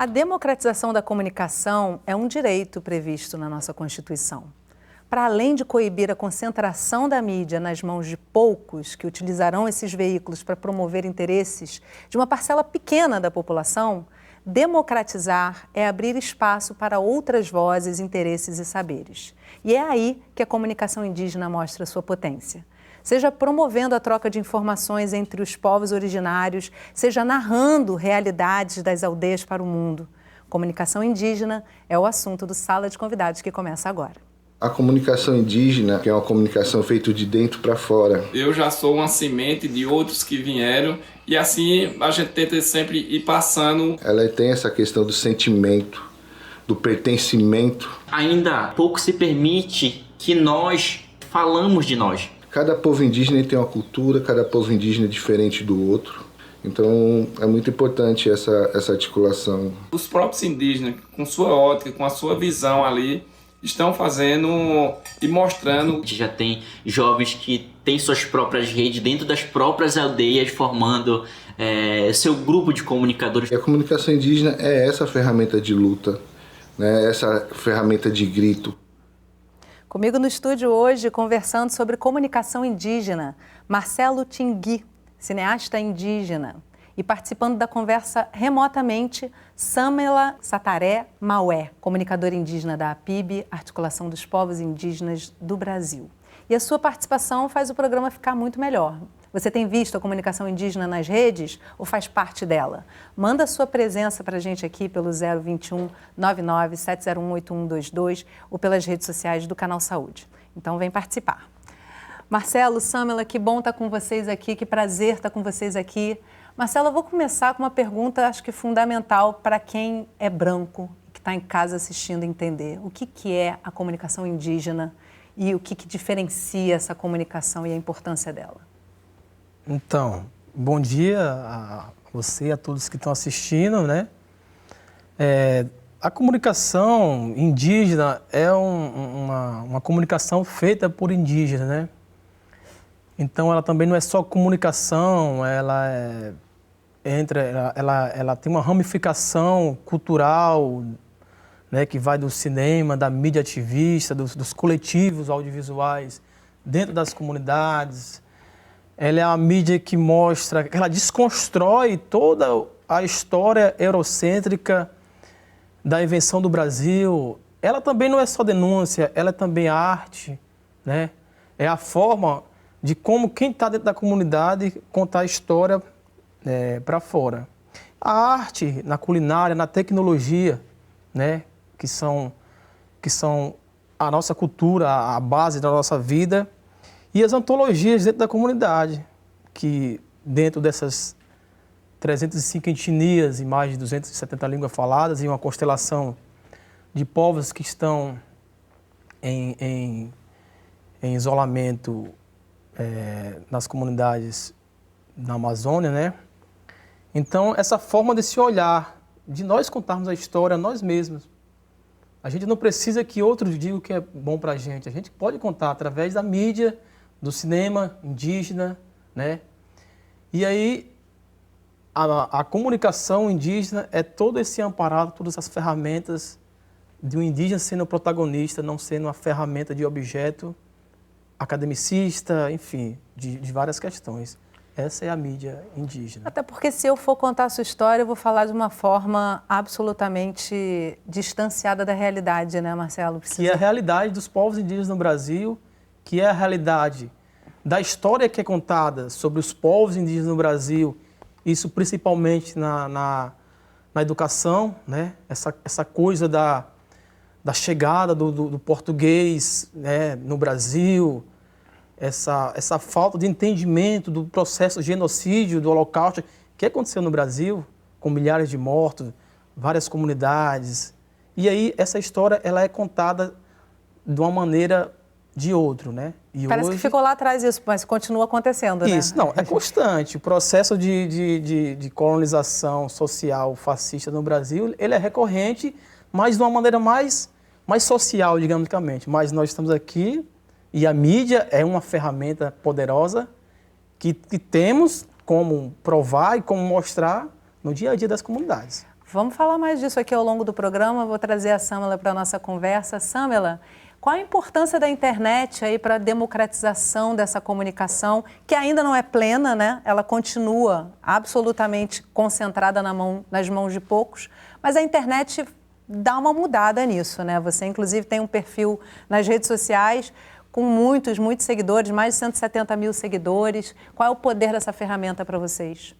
A democratização da comunicação é um direito previsto na nossa Constituição. Para além de coibir a concentração da mídia nas mãos de poucos que utilizarão esses veículos para promover interesses de uma parcela pequena da população, democratizar é abrir espaço para outras vozes, interesses e saberes. E é aí que a comunicação indígena mostra sua potência. Seja promovendo a troca de informações entre os povos originários, seja narrando realidades das aldeias para o mundo. Comunicação indígena é o assunto do Sala de Convidados que começa agora. A comunicação indígena, que é uma comunicação feita de dentro para fora. Eu já sou uma semente de outros que vieram e assim a gente tenta sempre ir passando. Ela tem essa questão do sentimento, do pertencimento. Ainda pouco se permite que nós falamos de nós. Cada povo indígena tem uma cultura, cada povo indígena é diferente do outro. Então é muito importante essa articulação. Os próprios indígenas, com sua ótica, com a sua visão ali, estão fazendo e mostrando. A gente já tem jovens que têm suas próprias redes dentro das próprias aldeias, formando seu grupo de comunicadores. E a comunicação indígena é essa ferramenta de luta, né? Essa ferramenta de grito. Comigo no estúdio hoje, conversando sobre comunicação indígena, Marcelo Tingui, cineasta indígena. E participando da conversa remotamente, Samela Sataré Maué, comunicadora indígena da APIB, Articulação dos Povos Indígenas do Brasil. E a sua participação faz o programa ficar muito melhor. Você tem visto a comunicação indígena nas redes ou faz parte dela? Manda a sua presença para a gente aqui pelo 021 99 701 8122 ou pelas redes sociais do Canal Saúde. Então vem participar. Marcelo, Samela, que bom estar com vocês aqui, que prazer estar com vocês aqui. Marcelo, eu vou começar com uma pergunta, acho que fundamental para quem é branco, que está em casa assistindo entender. O que é a comunicação indígena e o que diferencia essa comunicação e a importância dela? Então, bom dia a você e a todos que estão assistindo, né? A comunicação indígena é uma comunicação feita por indígenas, né? Então, ela também não é só comunicação, ela tem uma ramificação cultural, né, que vai do cinema, da mídia ativista, dos coletivos audiovisuais dentro das comunidades. Ela é a mídia que mostra, ela desconstrói toda a história eurocêntrica da invenção do Brasil. Ela também não é só denúncia, ela é também arte, né? É a forma de como quem está dentro da comunidade contar a história para fora. A arte, na culinária, na tecnologia, né? que são a nossa cultura, a base da nossa vida. E as antologias dentro da comunidade, que dentro dessas 305 etnias e mais de 270 línguas faladas e uma constelação de povos que estão em isolamento nas comunidades na Amazônia, né? Então, essa forma de se olhar, de nós contarmos a história nós mesmos. A gente não precisa que outros digam o que é bom para a gente pode contar através da mídia, do cinema indígena, né? E aí, a comunicação indígena é todo esse amparado, todas as ferramentas de um indígena sendo o protagonista, não sendo uma ferramenta de objeto academicista, enfim, de várias questões. Essa é a mídia indígena. Até porque se eu for contar a sua história, eu vou falar de uma forma absolutamente distanciada da realidade, né, Marcelo? Que é a realidade dos povos indígenas no Brasil, que é a realidade da história que é contada sobre os povos indígenas no Brasil, isso principalmente na educação, né? Essa coisa da chegada do português, né, no Brasil, essa falta de entendimento do processo de genocídio, do Holocausto, que aconteceu no Brasil, com milhares de mortos, várias comunidades. E aí essa história ela é contada de uma maneira de outro, né? E parece hoje... que ficou lá atrás isso, mas continua acontecendo, né? Isso, não, é constante. O processo de colonização social fascista no Brasil, ele é recorrente, mas de uma maneira mais social, digamos. Mas nós estamos aqui e a mídia é uma ferramenta poderosa que temos como provar e como mostrar no dia a dia das comunidades. Vamos falar mais disso aqui ao longo do programa. Vou trazer a Samela para a nossa conversa. Samela, qual a importância da internet aí para a democratização dessa comunicação, que ainda não é plena, né? Ela continua absolutamente concentrada nas mãos de poucos, mas a internet dá uma mudada nisso, né? Você, inclusive, tem um perfil nas redes sociais com muitos seguidores, mais de 170 mil seguidores. Qual é o poder dessa ferramenta para vocês?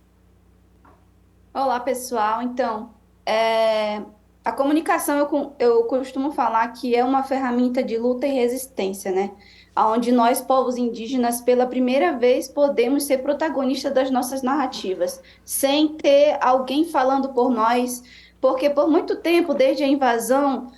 Olá, pessoal. Então, a comunicação eu costumo falar que é uma ferramenta de luta e resistência, né? Onde nós, povos indígenas, pela primeira vez podemos ser protagonistas das nossas narrativas, sem ter alguém falando por nós, porque por muito tempo, desde a invasão,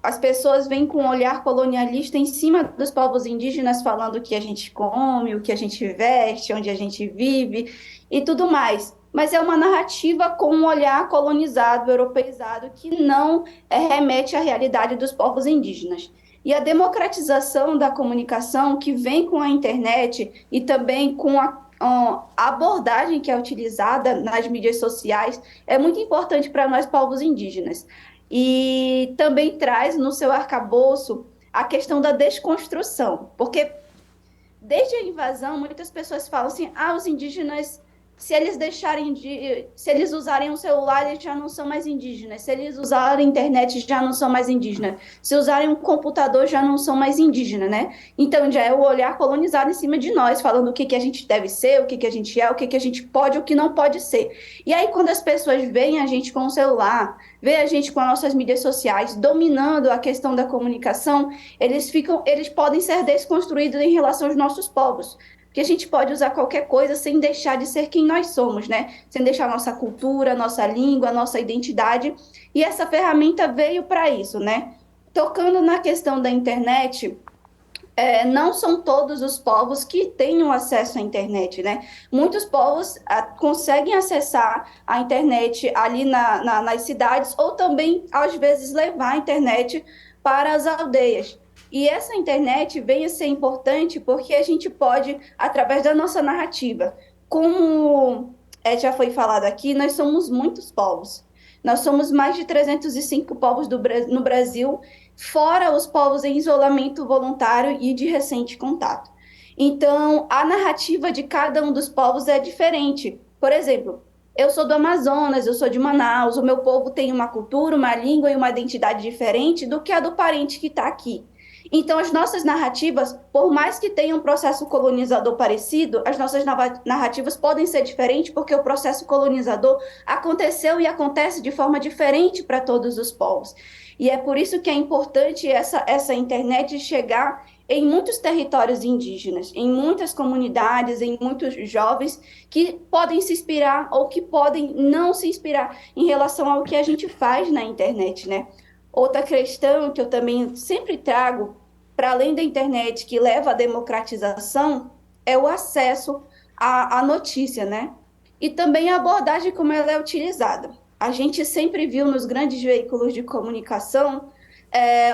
as pessoas vêm com um olhar colonialista em cima dos povos indígenas, falando o que a gente come, o que a gente veste, onde a gente vive e tudo mais. Mas é uma narrativa com um olhar colonizado, europeizado, que não remete à realidade dos povos indígenas. E a democratização da comunicação, que vem com a internet e também com a abordagem que é utilizada nas mídias sociais, é muito importante para nós, povos indígenas. E também traz no seu arcabouço a questão da desconstrução, porque desde a invasão, muitas pessoas falam assim, os indígenas, se eles usarem um celular, eles já não são mais indígenas. Se eles usarem a internet, já não são mais indígenas. Se usarem um computador, já não são mais indígenas, né? Então, já é o olhar colonizado em cima de nós, falando o que a gente deve ser, o que a gente é, o que a gente pode, o que não pode ser. E aí, quando as pessoas veem a gente com o celular, veem a gente com as nossas mídias sociais, dominando a questão da comunicação, eles podem ser desconstruídos em relação aos nossos povos. Porque a gente pode usar qualquer coisa sem deixar de ser quem nós somos, né? Sem deixar a nossa cultura, a nossa língua, a nossa identidade. E essa ferramenta veio para isso, né? Tocando na questão da internet, não são todos os povos que tenham acesso à internet, né? Muitos povos conseguem acessar a internet ali nas cidades ou também, às vezes, levar a internet para as aldeias. E essa internet vem a ser importante porque a gente pode, através da nossa narrativa, como já foi falado aqui, nós somos muitos povos. Nós somos mais de 305 povos no Brasil, fora os povos em isolamento voluntário e de recente contato. Então, a narrativa de cada um dos povos é diferente. Por exemplo, eu sou do Amazonas, eu sou de Manaus, o meu povo tem uma cultura, uma língua e uma identidade diferente do que a do parente que está aqui. Então, as nossas narrativas, por mais que tenham um processo colonizador parecido, as nossas narrativas podem ser diferentes porque o processo colonizador aconteceu e acontece de forma diferente para todos os povos. E é por isso que é importante essa internet chegar em muitos territórios indígenas, em muitas comunidades, em muitos jovens que podem se inspirar ou que podem não se inspirar em relação ao que a gente faz na internet, né? Outra questão que eu também sempre trago, para além da internet, que leva à democratização, é o acesso à notícia, né? E também a abordagem como ela é utilizada. A gente sempre viu nos grandes veículos de comunicação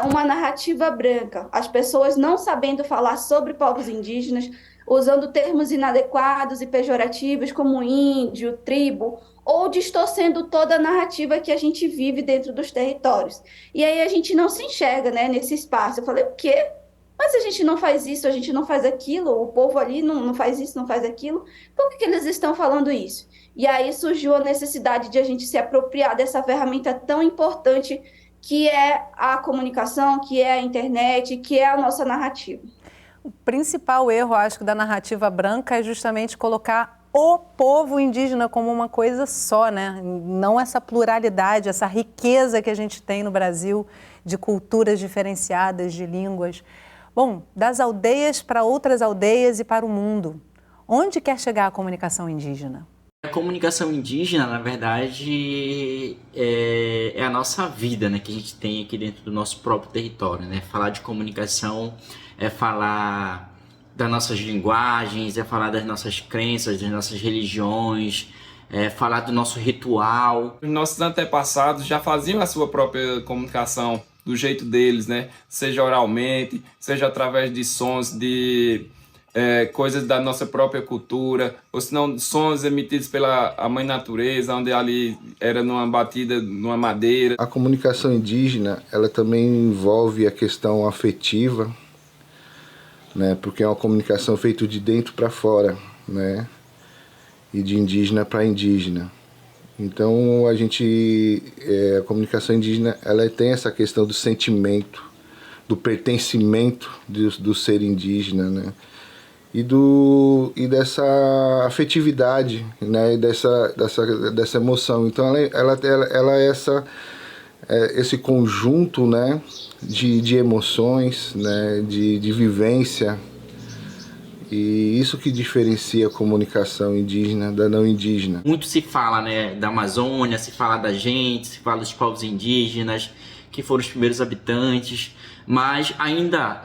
uma narrativa branca, as pessoas não sabendo falar sobre povos indígenas, usando termos inadequados e pejorativos como índio, tribo, ou distorcendo toda a narrativa que a gente vive dentro dos territórios. E aí a gente não se enxerga, né, nesse espaço. Eu falei, o quê? Mas a gente não faz isso, a gente não faz aquilo, o povo ali não faz isso, não faz aquilo. Por que eles estão falando isso? E aí surgiu a necessidade de a gente se apropriar dessa ferramenta tão importante que é a comunicação, que é a internet, que é a nossa narrativa. O principal erro, acho, da narrativa branca é justamente colocar o povo indígena como uma coisa só, né? Não essa pluralidade, essa riqueza que a gente tem no Brasil de culturas diferenciadas, de línguas. Bom, das aldeias para outras aldeias e para o mundo. Onde quer chegar a comunicação indígena? A comunicação indígena, na verdade, é a nossa vida, né, que a gente tem aqui dentro do nosso próprio território, né? Falar de comunicação é falar das nossas linguagens, é falar das nossas crenças, das nossas religiões, é falar do nosso ritual. Os nossos antepassados já faziam a sua própria comunicação do jeito deles, né? Seja oralmente, seja através de sons de coisas da nossa própria cultura, ou se não sons emitidos pela a mãe natureza, onde ali era numa batida, numa madeira. A comunicação indígena, ela também envolve a questão afetiva, né? Porque é uma comunicação feita de dentro para fora, né? E de indígena para indígena. Então a comunicação indígena, ela tem essa questão do sentimento, do pertencimento do ser indígena, né? E dessa afetividade, né? E dessa emoção. Então ela é esse conjunto, né? de emoções, né? de vivência. E isso que diferencia a comunicação indígena da não indígena. Muito se fala, né, da Amazônia, se fala da gente, se fala dos povos indígenas, que foram os primeiros habitantes, mas ainda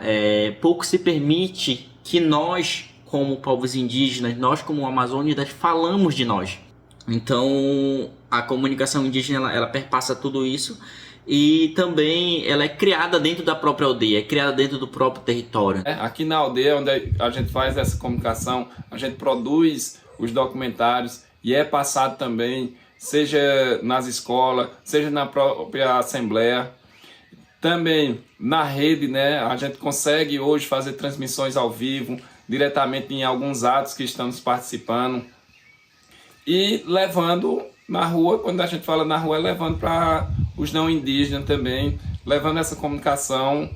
pouco se permite que nós, como povos indígenas, nós como amazônidas, falamos de nós. Então, a comunicação indígena, ela perpassa tudo isso e também ela é criada dentro da própria aldeia, é criada dentro do próprio território. Aqui na aldeia, onde a gente faz essa comunicação, a gente produz os documentários e é passado também, seja nas escolas, seja na própria assembleia. Também na rede, né, a gente consegue hoje fazer transmissões ao vivo, diretamente em alguns atos que estamos participando. E levando na rua, quando a gente fala na rua, é levando para os não indígenas também, levando essa comunicação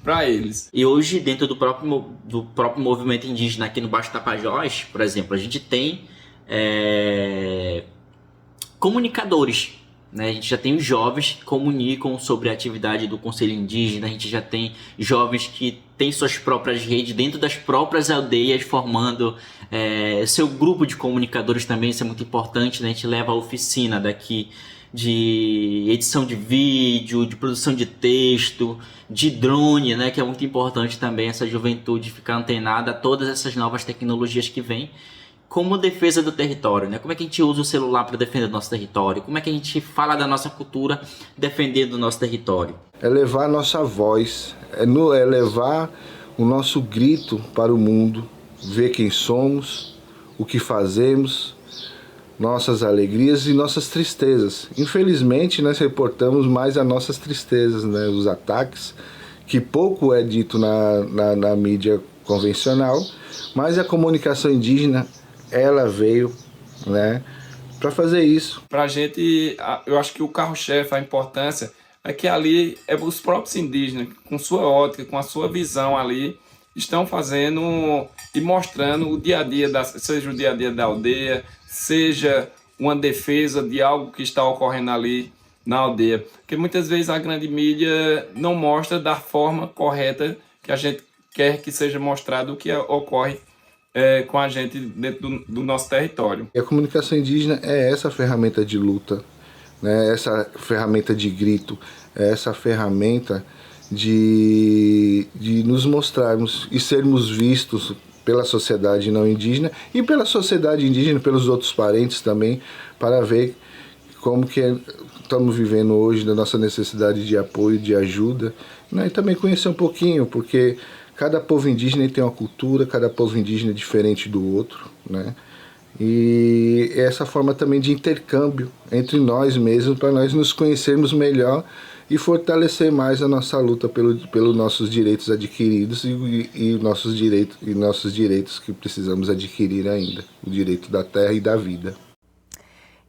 para eles. E hoje, dentro do próprio movimento indígena aqui no Baixo Tapajós, por exemplo, a gente tem comunicadores, né? A gente já tem os jovens que comunicam sobre a atividade do Conselho Indígena, a gente já tem jovens que têm suas próprias redes dentro das próprias aldeias, formando seu grupo de comunicadores também, isso é muito importante, né? A gente leva a oficina daqui de edição de vídeo, de produção de texto, de drone, né? Que é muito importante também essa juventude ficar antenada a todas essas novas tecnologias que vêm, como defesa do território, né? Como é que a gente usa o celular para defender o nosso território? Como é que a gente fala da nossa cultura defendendo o nosso território? É levar a nossa voz, é levar o nosso grito para o mundo, ver quem somos, o que fazemos, nossas alegrias e nossas tristezas. Infelizmente, nós reportamos mais as nossas tristezas, né? Os ataques, que pouco é dito na mídia convencional, mas a comunicação indígena, ela veio, né, para fazer isso. Para a gente, eu acho que o carro-chefe, a importância, é que ali os próprios indígenas, com sua ótica, com a sua visão ali, estão fazendo e mostrando o dia a dia, seja o dia a dia da aldeia, seja uma defesa de algo que está ocorrendo ali na aldeia. Porque muitas vezes a grande mídia não mostra da forma correta que a gente quer que seja mostrado o que ocorre com a gente dentro do nosso território. E a comunicação indígena é essa ferramenta de luta, né? Essa ferramenta de grito, essa ferramenta de nos mostrarmos e sermos vistos pela sociedade não indígena e pela sociedade indígena, pelos outros parentes também, para ver como que estamos vivendo hoje, da nossa necessidade de apoio, de ajuda, né? E também conhecer um pouquinho, porque cada povo indígena tem uma cultura, cada povo indígena é diferente do outro, né? E essa forma também de intercâmbio entre nós mesmos, para nós nos conhecermos melhor e fortalecer mais a nossa luta pelos nossos direitos adquiridos e nossos direitos que precisamos adquirir ainda, o direito da terra e da vida.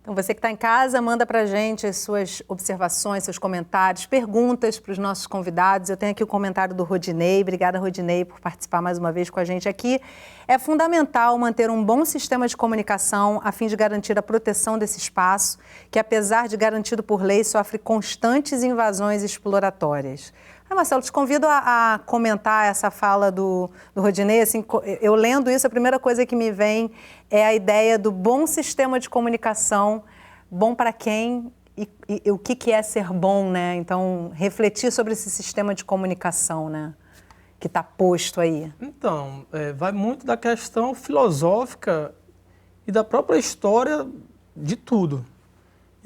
Então você que está em casa, manda para a gente as suas observações, seus comentários, perguntas para os nossos convidados. Eu tenho aqui o comentário do Rodinei. Obrigada, Rodinei, por participar mais uma vez com a gente aqui. É fundamental manter um bom sistema de comunicação a fim de garantir a proteção desse espaço, que apesar de garantido por lei, sofre constantes invasões exploratórias. Marcelo, te convido a comentar essa fala do Rodinei. Assim, eu lendo isso, a primeira coisa que me vem é a ideia do bom sistema de comunicação, bom para quem e o que é ser bom, né? Então, refletir sobre esse sistema de comunicação, né? Que está posto aí. Então, vai muito da questão filosófica e da própria história de tudo.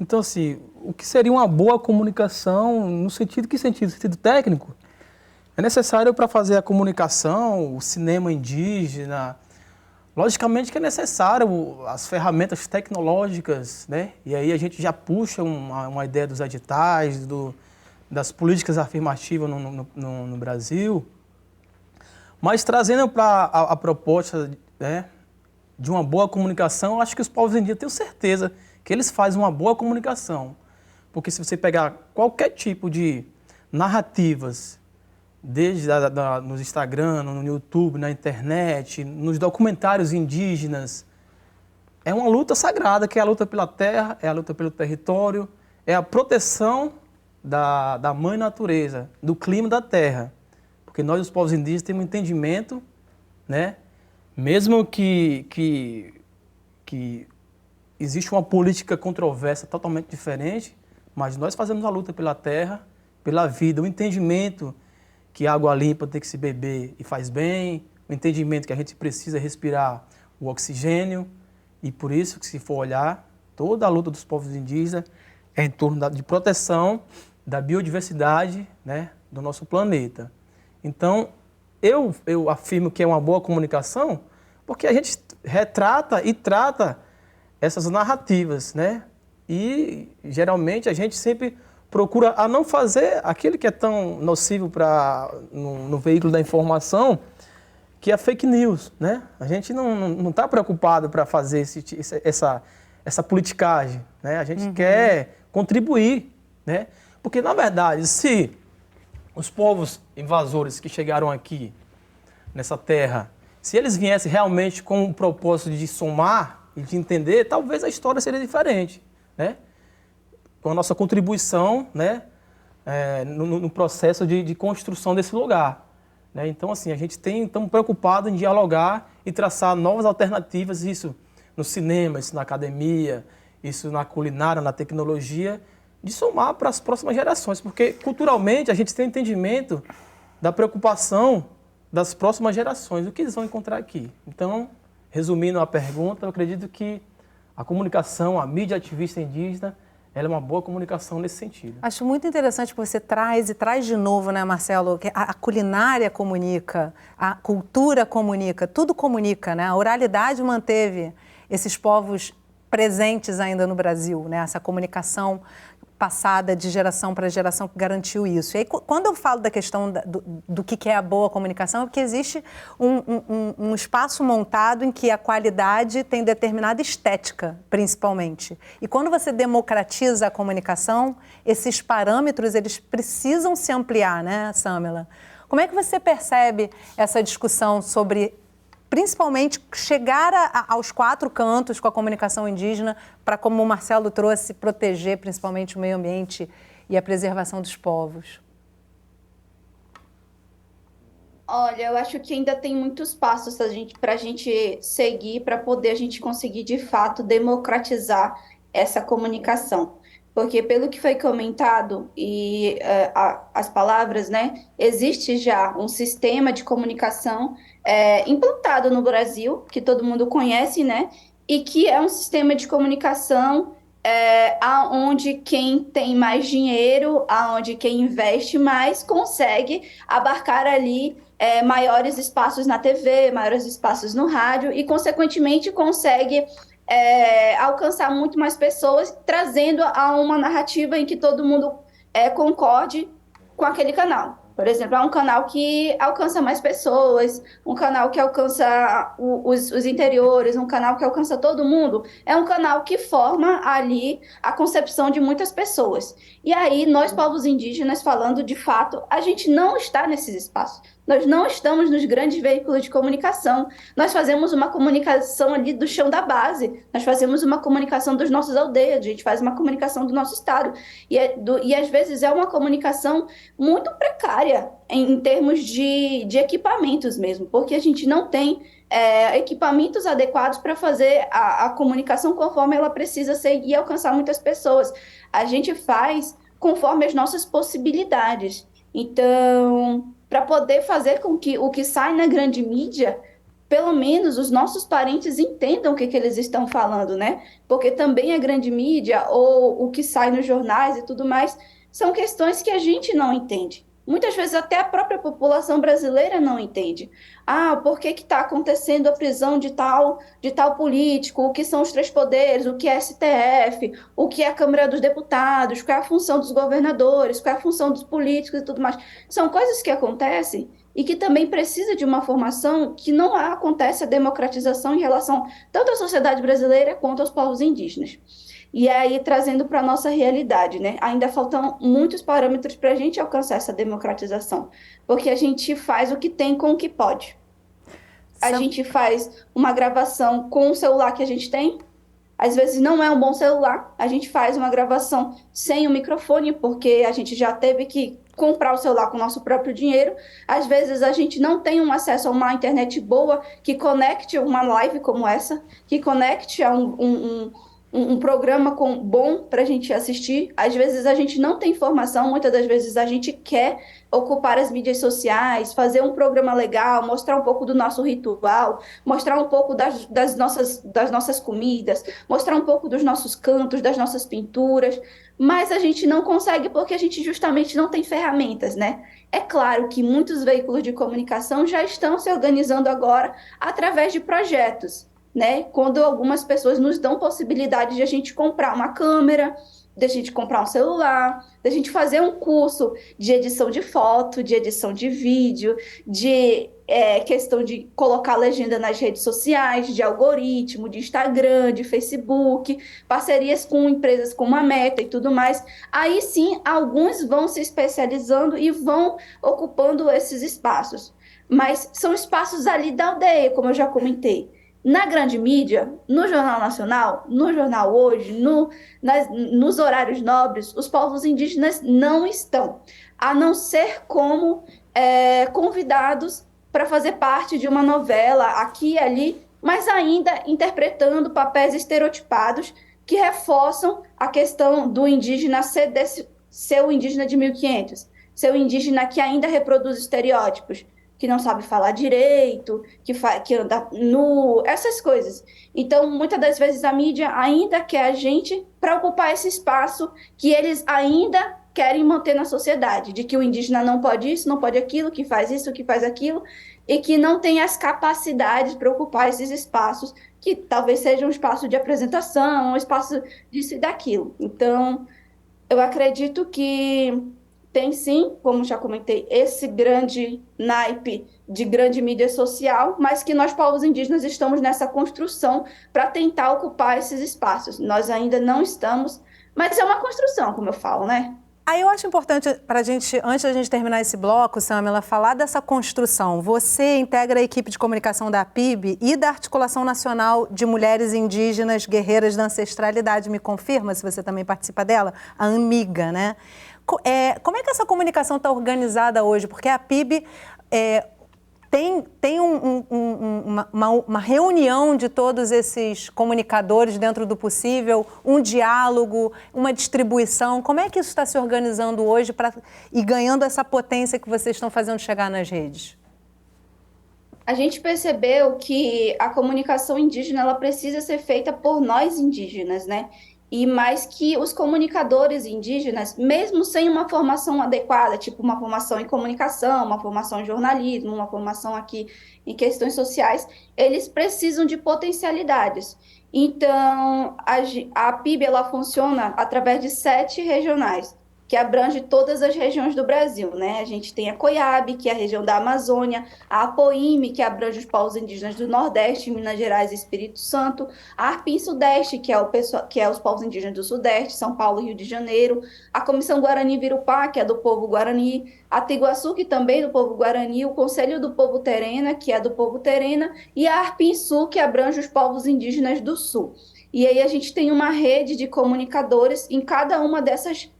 Então, assim, o que seria uma boa comunicação, no sentido, que sentido? No sentido técnico? É necessário para fazer a comunicação, o cinema indígena. Logicamente que é necessário as ferramentas tecnológicas, né? E aí a gente já puxa uma ideia dos editais, das políticas afirmativas no Brasil, mas trazendo para a proposta, né, de uma boa comunicação, eu acho que os povos indígenas, tenho certeza que eles fazem uma boa comunicação. Porque se você pegar qualquer tipo de narrativas, desde nos Instagram, no YouTube, na internet, nos documentários indígenas, é uma luta sagrada, que é a luta pela terra, é a luta pelo território, é a proteção da mãe natureza, do clima da terra. Porque nós, os povos indígenas, temos um entendimento, né? Mesmo que existe uma política controversa totalmente diferente, mas nós fazemos a luta pela terra, pela vida, o entendimento que água limpa tem que se beber e faz bem, o entendimento que a gente precisa respirar o oxigênio, e por isso que, se for olhar, toda a luta dos povos indígenas é em torno de proteção da biodiversidade, né, do nosso planeta. Então, eu afirmo que é uma boa comunicação porque a gente retrata e trata essas narrativas, né? E, geralmente, a gente sempre procura a não fazer aquilo que é tão nocivo no veículo da informação, que é a fake news, né? A gente não está preocupado para fazer essa politicagem, né? A gente quer contribuir, né? Porque, na verdade, se os povos invasores que chegaram aqui, nessa terra, se eles viessem realmente com o propósito de somar e de entender, talvez a história seria diferente, né? Com a nossa contribuição, né, no processo de construção desse lugar, né? Então, assim, estamos preocupados em dialogar e traçar novas alternativas, isso no cinema, isso na academia, isso na culinária, na tecnologia, de somar para as próximas gerações, porque culturalmente a gente tem entendimento da preocupação das próximas gerações, o que eles vão encontrar aqui. Então, resumindo a pergunta, eu acredito que a comunicação, a mídia ativista indígena, ela é uma boa comunicação nesse sentido. Acho muito interessante que você traz de novo, né, Marcelo, que a culinária comunica, a cultura comunica, tudo comunica, né? A oralidade manteve esses povos presentes ainda no Brasil, né? Essa comunicação passada de geração para geração que garantiu isso. E aí, quando eu falo da questão do que é a boa comunicação, é porque existe um espaço montado em que a qualidade tem determinada estética, principalmente. E quando você democratiza a comunicação, esses parâmetros, eles precisam se ampliar, né, Samela? Como é que você percebe essa discussão sobre, principalmente, chegar aos quatro cantos com a comunicação indígena para, como o Marcelo trouxe, proteger principalmente o meio ambiente e a preservação dos povos? Olha, eu acho que ainda tem muitos passos para a gente seguir para poder a gente conseguir, de fato, democratizar essa comunicação. Porque, pelo que foi comentado e as palavras, né, existe já um sistema de comunicação implantado no Brasil, que todo mundo conhece, né, e que é um sistema de comunicação aonde quem tem mais dinheiro, aonde quem investe mais, consegue abarcar ali maiores espaços na TV, maiores espaços no rádio e, consequentemente, consegue alcançar muito mais pessoas, trazendo a uma narrativa em que todo mundo concorde com aquele canal. Por exemplo, é um canal que alcança mais pessoas, um canal que alcança os interiores, um canal que alcança todo mundo. É um canal que forma ali a concepção de muitas pessoas. E aí, nós, povos indígenas, falando de fato, a gente não está nesses espaços. Nós não estamos nos grandes veículos de comunicação. Nós fazemos uma comunicação ali do chão da base. Nós fazemos uma comunicação dos nossos aldeias. A gente faz uma comunicação do nosso estado. E às vezes é uma comunicação muito precária em termos de equipamentos mesmo, porque a gente não tem equipamentos adequados para fazer a comunicação conforme ela precisa ser e alcançar muitas pessoas. A gente faz conforme as nossas possibilidades. Então, para poder fazer com que o que sai na grande mídia, pelo menos os nossos parentes entendam o que eles estão falando, né? Porque também a grande mídia, ou o que sai nos jornais e tudo mais, são questões que a gente não entende. Muitas vezes até a própria população brasileira não entende. Ah, por que está acontecendo a prisão de tal político? O que são os três poderes? O que é STF? O que é a Câmara dos Deputados? Qual é a função dos governadores? Qual é a função dos políticos e tudo mais? São coisas que acontecem e que também precisa de uma formação que não acontece a democratização em relação tanto à sociedade brasileira quanto aos povos indígenas. E aí, trazendo para a nossa realidade, né? Ainda faltam muitos parâmetros para a gente alcançar essa democratização, porque a gente faz o que tem com o que pode. A gente faz uma gravação com o celular que a gente tem, às vezes não é um bom celular, a gente faz uma gravação sem o microfone, porque a gente já teve que comprar o celular com o nosso próprio dinheiro, às vezes a gente não tem um acesso a uma internet boa que conecte uma live como essa, que conecte a um programa bom para a gente assistir. Às vezes a gente não tem informação, muitas das vezes a gente quer ocupar as mídias sociais, fazer um programa legal, mostrar um pouco do nosso ritual, mostrar um pouco das nossas comidas, mostrar um pouco dos nossos cantos, das nossas pinturas, mas a gente não consegue porque a gente justamente não tem ferramentas, né? É claro que muitos veículos de comunicação já estão se organizando agora através de projetos, né? Quando algumas pessoas nos dão possibilidade de a gente comprar uma câmera, de a gente comprar um celular, de a gente fazer um curso de edição de foto, de edição de vídeo, de questão de colocar legenda nas redes sociais, de algoritmo, de Instagram, de Facebook, parcerias com empresas como a Meta e tudo mais. Aí sim, alguns vão se especializando e vão ocupando esses espaços. Mas são espaços ali da aldeia, como eu já comentei. Na grande mídia, no Jornal Nacional, no Jornal Hoje, nos horários nobres, os povos indígenas não estão, a não ser como convidados para fazer parte de uma novela aqui e ali, mas ainda interpretando papéis estereotipados que reforçam a questão do indígena ser o indígena de 1500, ser o indígena que ainda reproduz estereótipos, que não sabe falar direito, que anda nu, essas coisas. Então, muitas das vezes a mídia ainda quer a gente para ocupar esse espaço que eles ainda querem manter na sociedade, de que o indígena não pode isso, não pode aquilo, que faz isso, que faz aquilo, e que não tem as capacidades para ocupar esses espaços, que talvez seja um espaço de apresentação, um espaço disso e daquilo. Então, eu acredito que tem sim, como já comentei, esse grande naipe de grande mídia social, mas que nós, povos indígenas, estamos nessa construção para tentar ocupar esses espaços. Nós ainda não estamos, mas é uma construção, como eu falo, né? Aí eu acho importante para a gente, antes da gente terminar esse bloco, Samela, falar dessa construção. Você integra a equipe de comunicação da APIB e da Articulação Nacional de Mulheres Indígenas Guerreiras da Ancestralidade. Me confirma se você também participa dela? A AMIGA, né? Como é que essa comunicação está organizada hoje? Porque a PIB tem uma reunião de todos esses comunicadores dentro do possível, um diálogo, uma distribuição. Como é que isso está se organizando hoje e ganhando essa potência que vocês estão fazendo chegar nas redes? A gente percebeu que a comunicação indígena ela precisa ser feita por nós indígenas, né? E mais que os comunicadores indígenas, mesmo sem uma formação adequada, tipo uma formação em comunicação, uma formação em jornalismo, uma formação aqui em questões sociais, eles precisam de potencialidades. Então, a PIB ela funciona através de 7 regionais, que abrange todas as regiões do Brasil, né? A gente tem a COIAB, que é a região da Amazônia, a APOIME, que abrange os povos indígenas do Nordeste, Minas Gerais e Espírito Santo, a ARPIM Sudeste, que é os povos indígenas do Sudeste, São Paulo e Rio de Janeiro, a Comissão Guarani Virupá, que é do povo Guarani, a Tiguaçu, que também é do povo Guarani, o Conselho do Povo Terena, que é do povo Terena, e a ARPIM Sul, que abrange os povos indígenas do Sul. E aí a gente tem uma rede de comunicadores em cada uma dessas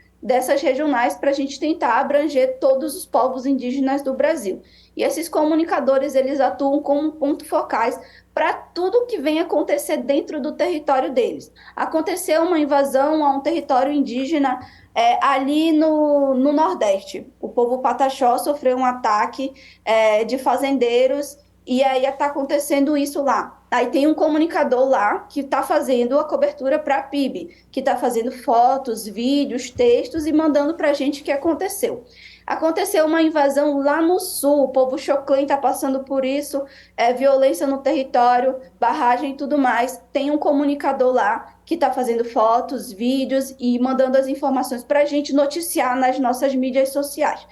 regionais para a gente tentar abranger todos os povos indígenas do Brasil. E esses comunicadores, eles atuam como ponto focais para tudo que vem acontecer dentro do território deles. Aconteceu uma invasão a um território indígena ali no Nordeste. O povo Pataxó sofreu um ataque de fazendeiros E aí está acontecendo isso lá. Aí tem um comunicador lá que está fazendo a cobertura para a PIB, que está fazendo fotos, vídeos, textos e mandando para a gente o que aconteceu. Aconteceu uma invasão lá no sul, o povo Xoclen está passando por isso, violência no território, barragem e tudo mais. Tem um comunicador lá que está fazendo fotos, vídeos e mandando as informações para a gente noticiar nas nossas mídias sociais.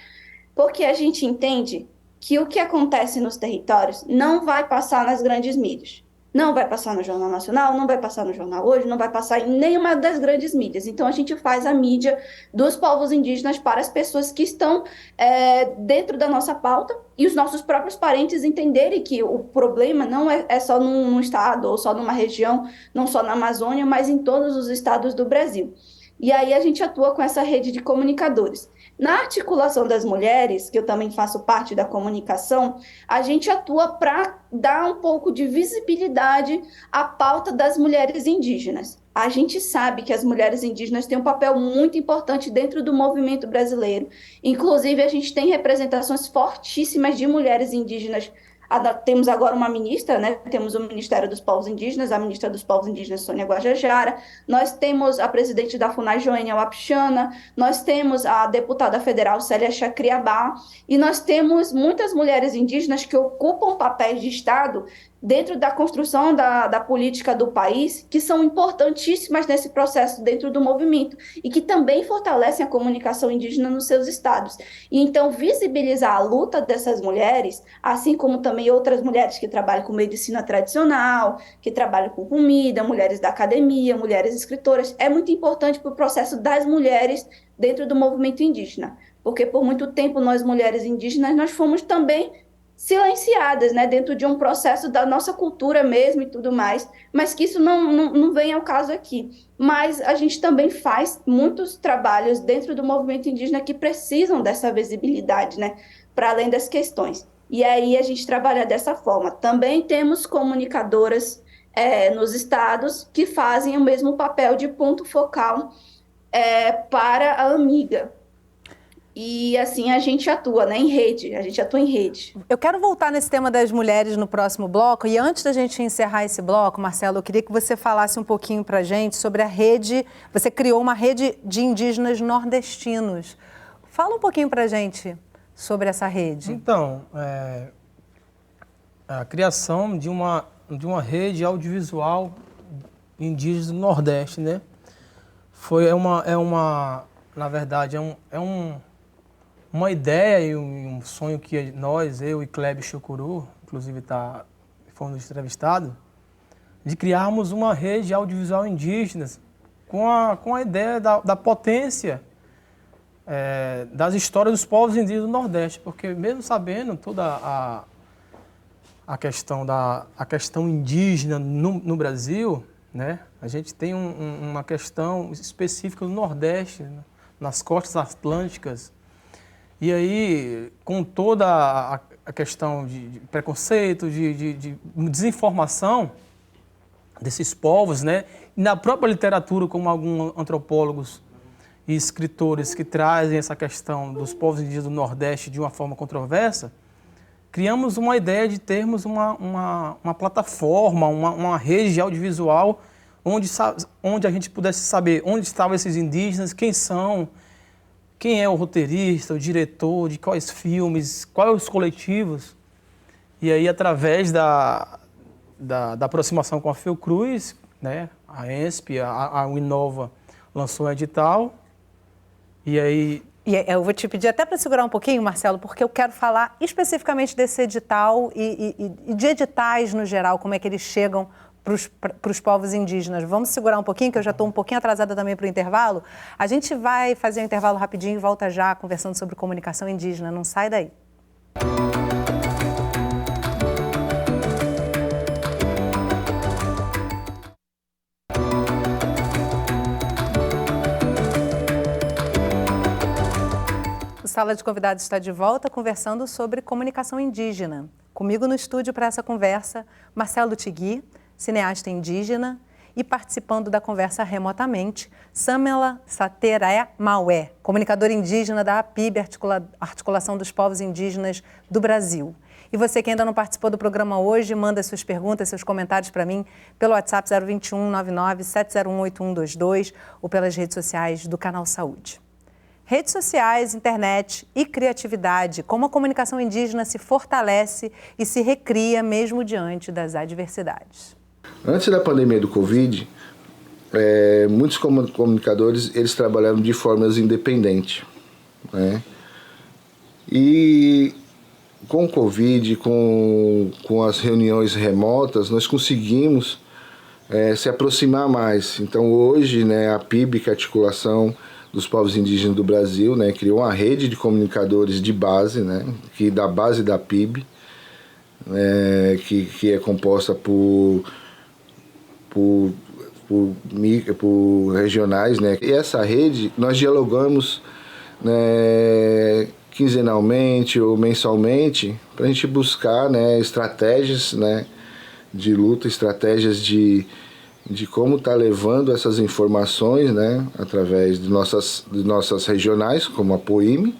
Porque a gente entende que o que acontece nos territórios não vai passar nas grandes mídias. Não vai passar no Jornal Nacional, não vai passar no Jornal Hoje, não vai passar em nenhuma das grandes mídias. Então, a gente faz a mídia dos povos indígenas para as pessoas que estão dentro da nossa pauta e os nossos próprios parentes entenderem que o problema não é só num estado ou só numa região, não só na Amazônia, mas em todos os estados do Brasil. E aí a gente atua com essa rede de comunicadores. Na articulação das mulheres, que eu também faço parte da comunicação, a gente atua para dar um pouco de visibilidade à pauta das mulheres indígenas. A gente sabe que as mulheres indígenas têm um papel muito importante dentro do movimento brasileiro. Inclusive, a gente tem representações fortíssimas de mulheres indígenas. Temos agora uma ministra, né? Temos o Ministério dos Povos Indígenas, a ministra dos Povos Indígenas, Sônia Guajajara, nós temos a presidente da FUNAI, Joênia Wapichana, nós temos a deputada federal Célia Chacriabá, e nós temos muitas mulheres indígenas que ocupam papéis de Estado dentro da construção da política do país, que são importantíssimas nesse processo dentro do movimento e que também fortalecem a comunicação indígena nos seus estados. E então, visibilizar a luta dessas mulheres, assim como também outras mulheres que trabalham com medicina tradicional, que trabalham com comida, mulheres da academia, mulheres escritoras, é muito importante para o processo das mulheres dentro do movimento indígena, porque por muito tempo nós, mulheres indígenas, nós fomos também silenciadas, né, dentro de um processo da nossa cultura mesmo e tudo mais, mas que isso não vem ao caso aqui. Mas a gente também faz muitos trabalhos dentro do movimento indígena que precisam dessa visibilidade, né, para além das questões. E aí a gente trabalha dessa forma. Também temos comunicadoras nos estados que fazem o mesmo papel de ponto focal para a Amiga. E assim a gente atua, né, em rede, a gente atua em rede. Eu quero voltar nesse tema das mulheres no próximo bloco, e antes da gente encerrar esse bloco, Marcelo, eu queria que você falasse um pouquinho pra gente sobre a rede, você criou uma rede de indígenas nordestinos. Fala um pouquinho pra gente sobre essa rede. Então, a criação de uma rede audiovisual indígena do Nordeste, né? Na verdade, uma ideia e um sonho que nós, eu e Kleber Chocuru, inclusive fomos entrevistados, de criarmos uma rede audiovisual indígena com a ideia da potência das histórias dos povos indígenas do Nordeste, porque mesmo sabendo toda a questão indígena no Brasil, né, a gente tem uma questão específica no Nordeste, né, nas costas atlânticas. E aí, com toda a questão de preconceito, de desinformação desses povos, né? E na própria literatura, como alguns antropólogos e escritores que trazem essa questão dos povos indígenas do Nordeste de uma forma controversa, criamos uma ideia de termos uma plataforma, uma rede audiovisual onde a gente pudesse saber onde estavam esses indígenas, quem são, quem é o roteirista, o diretor, de quais filmes, quais os coletivos. E aí, através da aproximação com a Fiocruz, né, a ENSP, a Inova lançou um edital. E aí... eu vou te pedir até para segurar um pouquinho, Marcelo, porque eu quero falar especificamente desse edital e de editais no geral, como é que eles chegam para os povos indígenas. Vamos segurar um pouquinho, que eu já estou um pouquinho atrasada também para o intervalo. A gente vai fazer um intervalo rapidinho e volta já conversando sobre comunicação indígena. Não sai daí. O Sala de Convidados está de volta conversando sobre comunicação indígena. Comigo no estúdio para essa conversa, Marcelo Tigui, cineasta indígena, e participando da conversa remotamente, Samela Sateré Maué, comunicadora indígena da APIB, Articulação dos Povos Indígenas do Brasil. E você que ainda não participou do programa hoje, manda suas perguntas, seus comentários para mim pelo WhatsApp 021 99 701 8122 ou pelas redes sociais do Canal Saúde. Redes sociais, internet e criatividade, como a comunicação indígena se fortalece e se recria mesmo diante das adversidades. Antes da pandemia do Covid, muitos comunicadores eles trabalharam de formas independentes, né? E com o Covid, com as reuniões remotas, nós conseguimos se aproximar mais. Então hoje, né, a PIB, que é a Articulação dos Povos Indígenas do Brasil, né, criou uma rede de comunicadores de base, né, que da base da PIB, que é composta por regionais, né? E essa rede nós dialogamos, né, quinzenalmente ou mensalmente para a gente buscar, né, estratégias, né, de luta, estratégias de como tá levando essas informações, né, através de nossas regionais, como a POIME,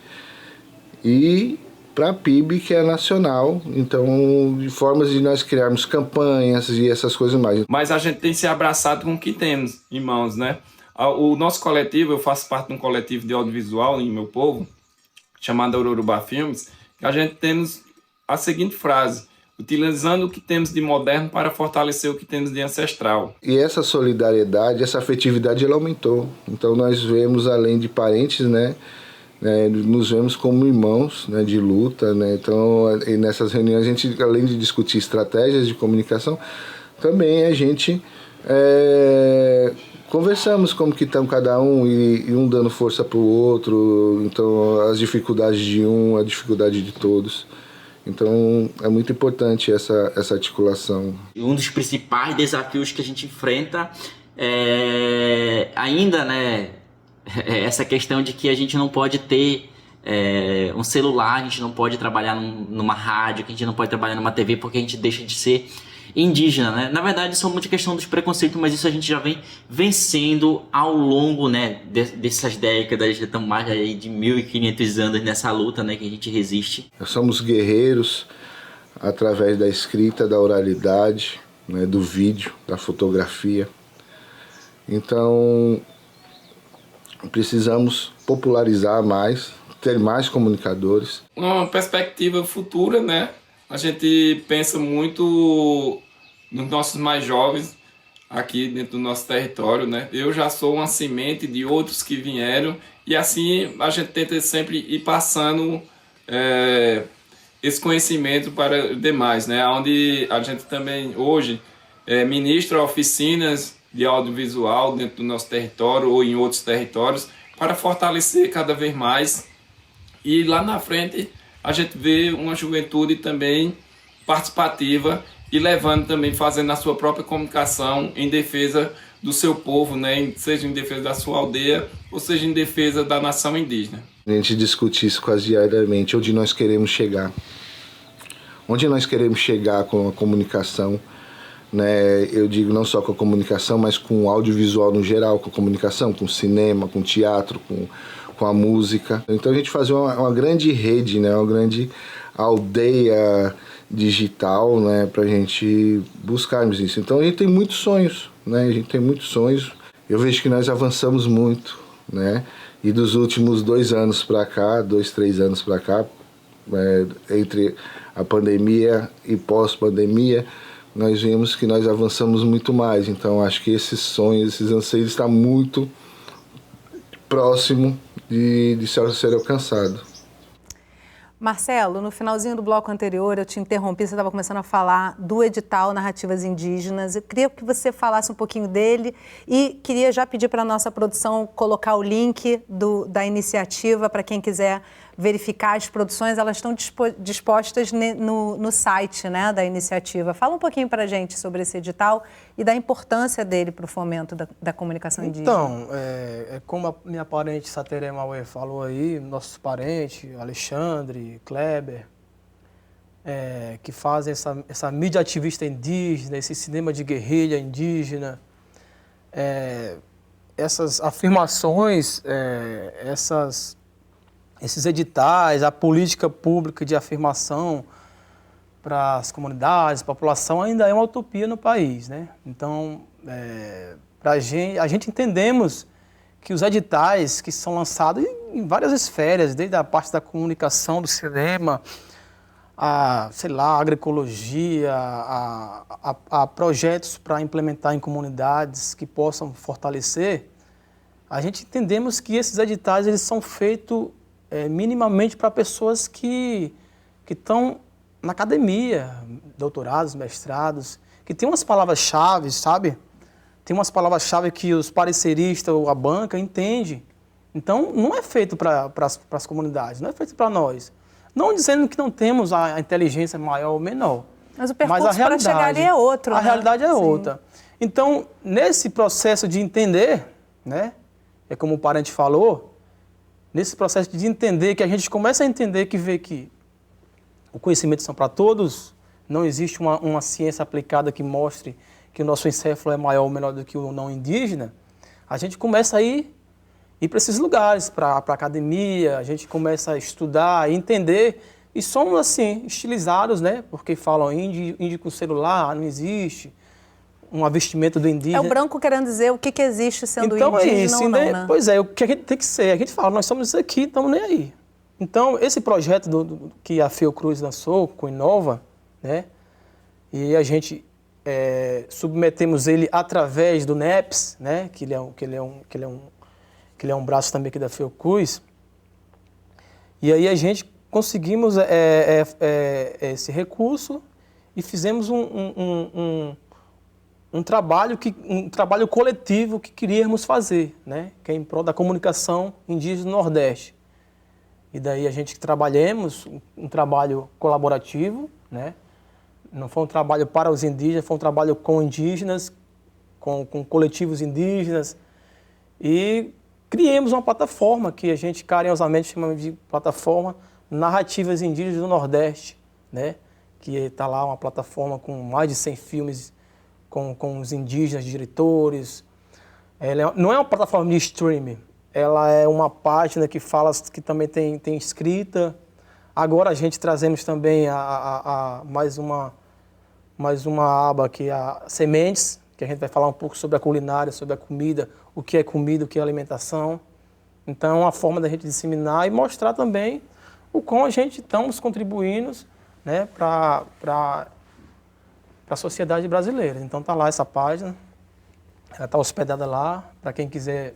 e para a PIB, que é nacional. Então, de formas de nós criarmos campanhas e essas coisas mais. Mas a gente tem se abraçado com o que temos em mãos, né? O nosso coletivo, eu faço parte de um coletivo de audiovisual em meu povo, chamado Urubá Filmes, que a gente temos a seguinte frase: utilizando o que temos de moderno para fortalecer o que temos de ancestral. E essa solidariedade, essa afetividade, ela aumentou. Então nós vemos, além de parentes, né, nos vemos como irmãos, né, de luta, né? Então, nessas reuniões, a gente, além de discutir estratégias de comunicação, também a gente conversamos como que estão cada um e um dando força para o outro. Então, as dificuldades de um, a dificuldade de todos. Então, é muito importante essa articulação. Um dos principais desafios que a gente enfrenta ainda, né, essa questão de que a gente não pode ter um celular, a gente não pode trabalhar numa rádio, que a gente não pode trabalhar numa TV porque a gente deixa de ser indígena, né? Na verdade, isso é muito questão dos preconceitos, mas isso a gente já vem vencendo ao longo, né, dessas décadas. Já estamos mais aí de 1.500 anos nessa luta, né, que a gente resiste. Nós somos guerreiros através da escrita, da oralidade, né, do vídeo, da fotografia. Então, precisamos popularizar mais, ter mais comunicadores. Uma perspectiva futura, né? A gente pensa muito nos nossos mais jovens aqui dentro do nosso território, né? Eu já sou uma semente de outros que vieram e assim a gente tenta sempre ir passando esse conhecimento para demais, né? Onde a gente também hoje ministra oficinas de audiovisual dentro do nosso território ou em outros territórios para fortalecer cada vez mais. E lá na frente a gente vê uma juventude também participativa e levando também, fazendo a sua própria comunicação em defesa do seu povo, né? Seja em defesa da sua aldeia ou seja em defesa da nação indígena. A gente discute isso quase diariamente, onde nós queremos chegar. Onde nós queremos chegar com a comunicação, né? Eu digo não só com a comunicação, mas com o audiovisual no geral, com a comunicação, com o cinema, com o teatro, com a música. Então a gente faz uma grande rede, né? Uma grande aldeia digital, né? Para a gente buscarmos isso. Então a gente tem muitos sonhos, né? A gente tem muitos sonhos. Eu vejo que nós avançamos muito, né? E dos últimos 2 anos para cá, 2, 3 anos para cá, entre a pandemia e pós-pandemia, nós vemos que nós avançamos muito mais. Então acho que esses sonhos, esses anseios estão muito próximo de ser alcançado. Marcelo, no finalzinho do bloco anterior eu te interrompi, você estava começando a falar do edital Narrativas Indígenas. Eu queria que você falasse um pouquinho dele e queria já pedir para a nossa produção colocar o link da iniciativa para quem quiser verificar as produções. Elas estão dispostas no site, né, da iniciativa. Fala um pouquinho para a gente sobre esse edital e da importância dele para o fomento da comunicação indígena. Então, como a minha parente Sateré Mauê falou aí, nossos parentes, Alexandre, Kleber, que fazem essa mídia ativista indígena, esse cinema de guerrilha indígena, essas afirmações, esses editais, a política pública de afirmação para as comunidades, população, ainda é uma utopia no país, né? Então, a gente entendemos que os editais que são lançados em várias esferas, desde a parte da comunicação, do cinema, sei lá, agroecologia, a projetos para implementar em comunidades que possam fortalecer, a gente entendemos que esses editais eles são feitos minimamente para pessoas que estão na academia, doutorados, mestrados, que tem umas palavras-chave, sabe? Tem umas palavras-chave que os pareceristas ou a banca entendem. Então, não é feito para as comunidades, não é feito para nós. Não dizendo que não temos a inteligência maior ou menor. Mas o percurso para chegar ali é outro, A né? realidade é Sim. outra. Então, nesse processo de entender, né? É como o parente falou, nesse processo de entender, que a gente começa a entender que vê que o conhecimento são para todos, não existe uma ciência aplicada que mostre que o nosso encéfalo é maior ou menor do que o não indígena, a gente começa a ir para esses lugares, para a academia, a gente começa a estudar, entender, e somos assim, estilizados, né? Porque falam índio com celular, não existe, um avestimento do indígena. É o branco querendo dizer o que existe sendo então, indígena é isso, ou não, né? Pois é, o que a gente tem que ser, a gente fala, nós somos isso aqui, estamos nem aí. Então, esse projeto que a Fiocruz lançou, com Inova, né? E a gente submetemos ele através do NEPS, né? Que ele é um braço também aqui da Fiocruz. E aí a gente conseguimos esse recurso e fizemos um trabalho coletivo que queríamos fazer, né? Que é em prol da comunicação indígena do Nordeste. E daí a gente trabalhamos um trabalho colaborativo, né? Não foi um trabalho para os indígenas, foi um trabalho com indígenas, com coletivos indígenas. E criamos uma plataforma que a gente carinhosamente chama de plataforma Narrativas Indígenas do Nordeste, né? Que está lá uma plataforma com mais de 100 filmes com os indígenas, diretores. Ela não é uma plataforma de streaming, ela é uma página que fala, que também tem escrita. Agora a gente trazemos também mais uma aba que é a Sementes, que a gente vai falar um pouco sobre a culinária, sobre a comida, o que é comida, o que é alimentação. Então é uma forma da gente disseminar e mostrar também o quão a gente estamos contribuindo, né, para a sociedade brasileira. Então está lá essa página, ela está hospedada lá, para quem quiser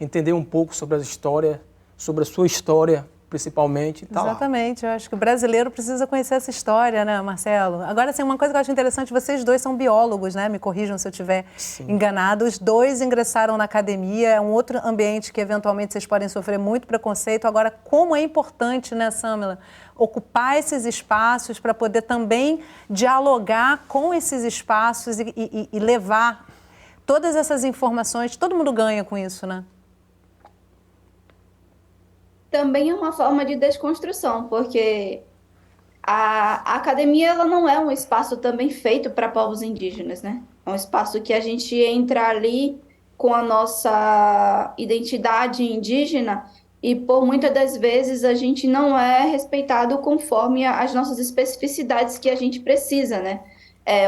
entender um pouco sobre a história, sobre a sua história, principalmente, tá lá. Exatamente, eu acho que o brasileiro precisa conhecer essa história, né, Marcelo? Agora, assim, uma coisa que eu acho interessante, vocês dois são biólogos, né? Me corrijam se eu estiver enganado. Os dois ingressaram na academia, é um outro ambiente que eventualmente vocês podem sofrer muito preconceito. Agora, como é importante, né, Samila, ocupar esses espaços para poder também dialogar com esses espaços e levar todas essas informações. Todo mundo ganha com isso, né? Também é uma forma de desconstrução, porque a academia ela não é um espaço também feito para povos indígenas, né? É um espaço que a gente entra ali com a nossa identidade indígena e por muitas das vezes a gente não é respeitado conforme as nossas especificidades que a gente precisa, né?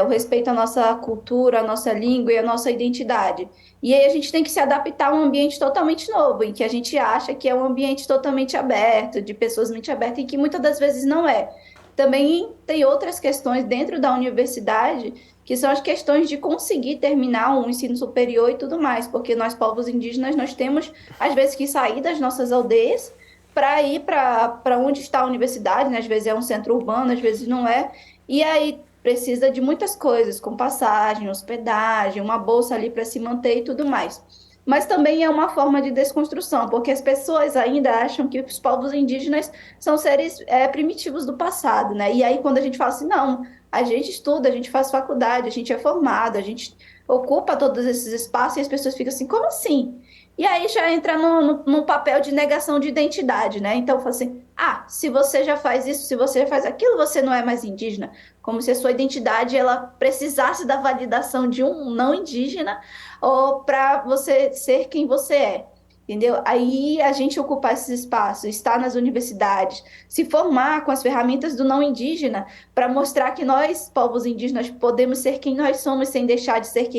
O respeito à nossa cultura, à nossa língua e à nossa identidade. E aí a gente tem que se adaptar a um ambiente totalmente novo, em que a gente acha que é um ambiente totalmente aberto, de pessoas mente aberta, e que muitas das vezes não é. Também tem outras questões dentro da universidade, que são as questões de conseguir terminar um ensino superior e tudo mais, porque nós, povos indígenas, nós temos, às vezes, que sair das nossas aldeias para ir para onde está a universidade, né? Às vezes é um centro urbano, às vezes não é, e aí precisa de muitas coisas, com passagem, hospedagem, uma bolsa ali para se manter e tudo mais. Mas também é uma forma de desconstrução, porque as pessoas ainda acham que os povos indígenas são seres primitivos do passado, né? E aí quando a gente fala assim, não, a gente estuda, a gente faz faculdade, a gente é formado, a gente ocupa todos esses espaços e as pessoas ficam assim, como assim? E aí já entra no papel de negação de identidade, né? Então, fala assim, se você já faz isso, se você já faz aquilo, você não é mais indígena. Como se a sua identidade ela precisasse da validação de um não indígena ou para você ser quem você é. entendeu? Aí a gente ocupar esses espaços, estar nas universidades, se formar com as ferramentas do não indígena para mostrar que nós, povos indígenas, podemos ser quem nós somos sem deixar de ser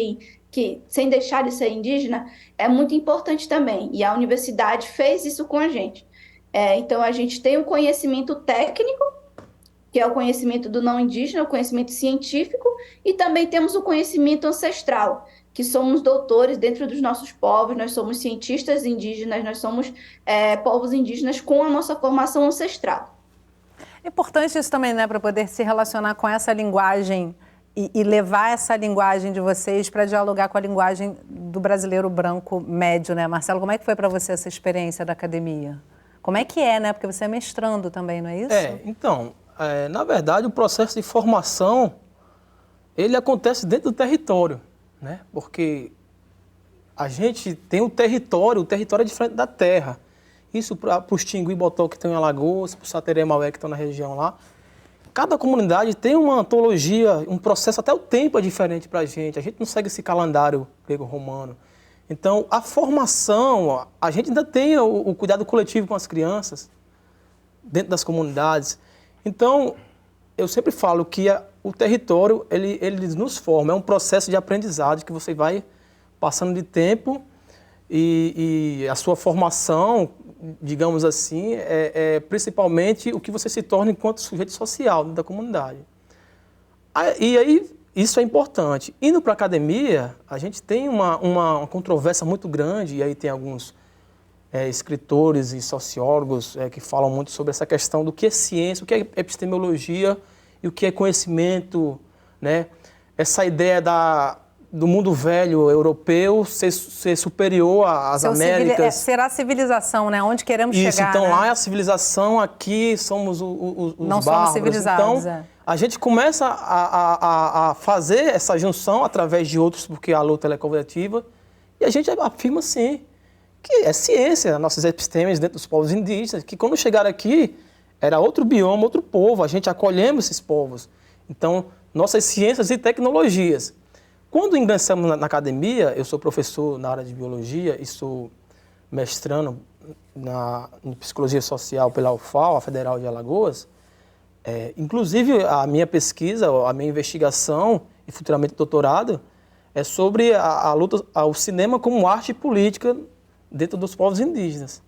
sem deixar de ser indígena, é muito importante também. E a universidade fez isso com a gente. Então a gente tem o conhecimento técnico, que é o conhecimento do não indígena, o conhecimento científico, e também temos o conhecimento ancestral, que somos doutores dentro dos nossos povos, nós somos cientistas indígenas, nós somos povos indígenas com a nossa formação ancestral. É importante isso também, né, para poder se relacionar com essa linguagem e levar essa linguagem de vocês para dialogar com a linguagem do brasileiro branco médio, né? Marcelo, como é que foi para você essa experiência da academia? Como é que é, né? Porque você é mestrando também, não é isso? Então, na verdade, o processo de formação, ele acontece dentro do território, né? Porque a gente tem o território é diferente da terra. Isso para os Tingui Botó que estão em Alagoas, para os Sateré Maué que estão na região lá. Cada comunidade tem uma antologia, um processo, até o tempo é diferente para a gente não segue esse calendário grego-romano. Então, a formação, a gente ainda tem o cuidado coletivo com as crianças, dentro das comunidades. Então, eu sempre falo que o território, ele nos forma, é um processo de aprendizado que você vai passando de tempo e a sua formação, digamos assim, é principalmente o que você se torna enquanto sujeito social da comunidade. E aí, isso é importante. Indo para a academia, a gente tem uma controvérsia muito grande, e aí tem alguns escritores e sociólogos que falam muito sobre essa questão do que é ciência, o que é epistemologia e o que é conhecimento, né? Essa ideia do mundo velho europeu ser superior às Américas. Será a civilização, né? Onde queremos isso, chegar, então né? lá é a civilização, aqui somos os não bárbaros. somos civilizados, então, a gente começa a fazer essa junção através de outros, porque a luta é coletiva, e a gente afirma, sim, que é ciência, nossas epistemes dentro dos povos indígenas, que quando chegaram aqui, era outro bioma, outro povo, a gente acolhemos esses povos. Então, nossas ciências e tecnologias. Quando ingressamos na academia, eu sou professor na área de biologia e sou mestrando em psicologia social pela UFAL, a Federal de Alagoas. Inclusive, a minha pesquisa, a minha investigação e futuramente doutorado é sobre a luta, o cinema como arte política dentro dos povos indígenas.